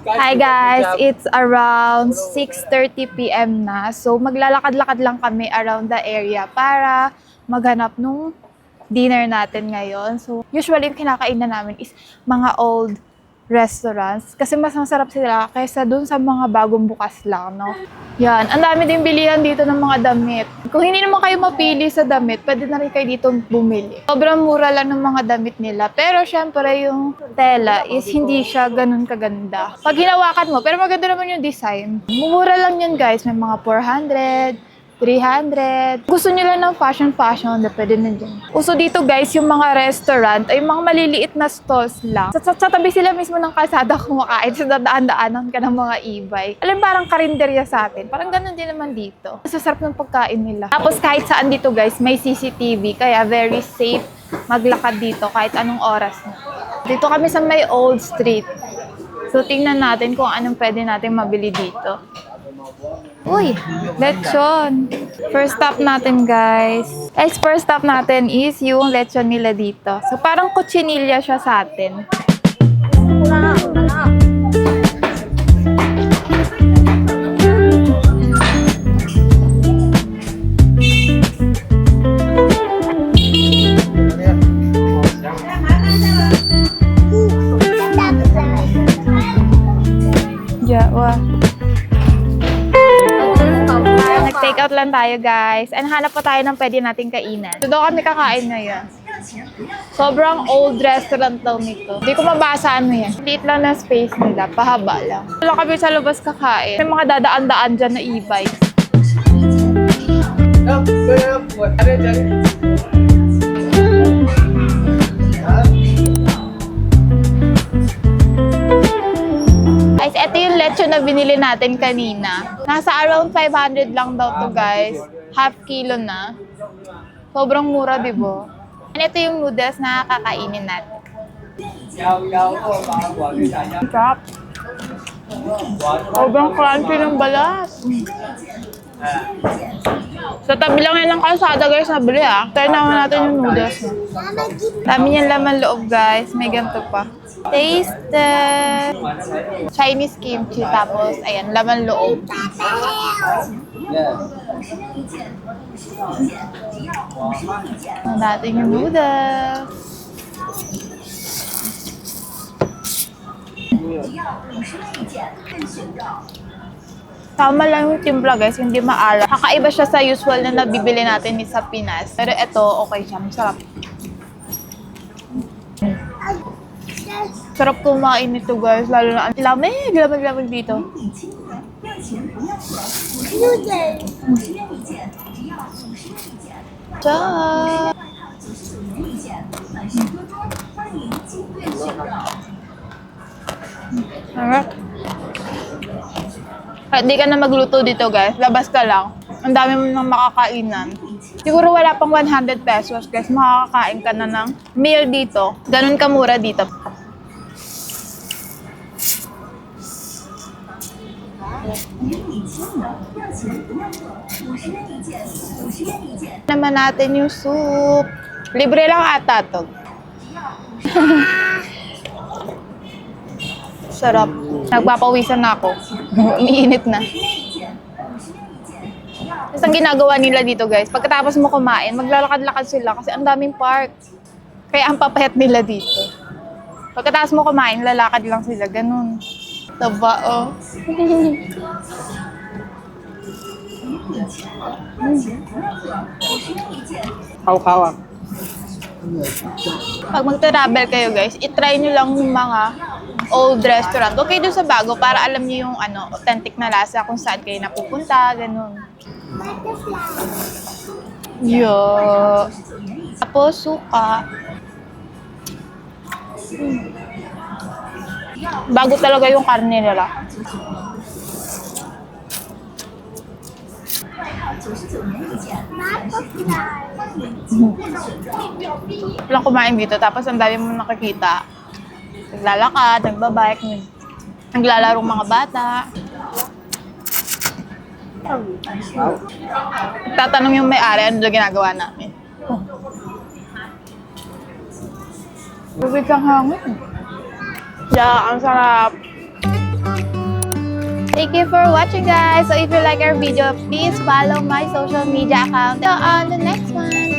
Hi guys, it's around 6:30 p.m. na. So maglalakad-lakad lang kami around the area para maghanap nung dinner natin ngayon. So usually yung kinakainan namin is mga old restaurants kasi mas masarap sila kaysa dun sa mga bagong bukas lang, no? Yan, ang dami din bilihan dito ng mga damit. Kung hindi naman kayo mapili sa damit, pwede na rin kayo dito bumili. Sobrang mura lang ng mga damit nila. Pero syempre yung tela is hindi siya ganun kaganda. Pag hinawakan mo, pero maganda naman yung design. Mura lang yan guys, may mga 400, 300. Gusto nyo lang ng fashion, pwede na dyan. Uso dito guys, yung mga restaurant ay mga maliliit na stalls lang. Sa tabi sila mismo ng kalsada kumakain. Sa daan-daanan ka ng mga e-bike. Alam, parang karinderya sa atin. Parang ganun din naman dito. Masasarap ng pagkain nila. Tapos kahit saan dito guys, may CCTV. Kaya very safe maglakad dito kahit anong oras na. Dito kami sa may Old Street. So tingnan natin kung anong pwede natin mabili dito. Uy, lechon. First stop natin, guys. First stop natin is yung lechon nila dito. So, parang kutsinilya siya sa atin. Jawa. Take out lang tayo guys. And hanap pa tayo ng pwede nating kainan. So doon kami kakain ngayon. Sobrang old restaurant daw nito. Hindi ko mabasa ano yan. Liit lang na space nila. Pahaba lang. Wala kami sa labas kakain. May mga dadaan-daan dyan na e-bike. Guys, ito yung lechon na binili natin kanina. Nasa around 500 lang daw to guys. Half kilo na. Sobrang mura, diba? And ito yung noodles na kakainin natin. Sarap. Sobrang crunchy ng balat. Sa tabi lang yan ng kalsada guys, nabili ah. Try naman natin yung noodles. Dami niyang laman loob guys. May ganito pa. Taste Chinese kimchi, tapos ayan, laman loob. Natin yung noodles. Tama lang yung timpla guys, hindi maalat. Kakaiba siya sa usual na nabibili natin sa Pinas. Pero ito, okay siya, masarap. Sarap kumain nito guys, lalo na ang lamig dito. Ciao! Sarap. Kahit di ka na magluto dito guys, labas ka lang. Ang dami mo nang makakainan. Siguro wala pang 100 pesos guys, makakakain ka na ng meal dito. Ganun kamura dito. Naman natin yung soup. Libre lang ata to. Sarap. Nagpapawisan na ako. Umiinit na. Tapos ang ginagawa nila dito guys, pagkatapos mo kumain, maglalakad-lakad sila kasi ang daming park. Kaya ang papayat nila dito. Pagkatapos mo kumain, lalakad lang sila. Ganun. Taba, oh. Kaw-kawa. Pag mag-travel kayo guys, itry nyo lang yung mga old restaurant. Okay doon sa bago para alam nyo yung authentic na lasa kung saan kayo napupunta, ganun. Yo. Tapos suka. Bago talaga yung karne nila. Walang kumain dito, tapos ang dami mo nakikita. Naglalakad, nagbabike, naglalarong mga bata. Tatanong yung may-ari, ano na ginagawa namin. Tubig kang hangin. Yeah, ang sarap. Thank you for watching, guys. So if you like our video, please follow my social media account on the next one.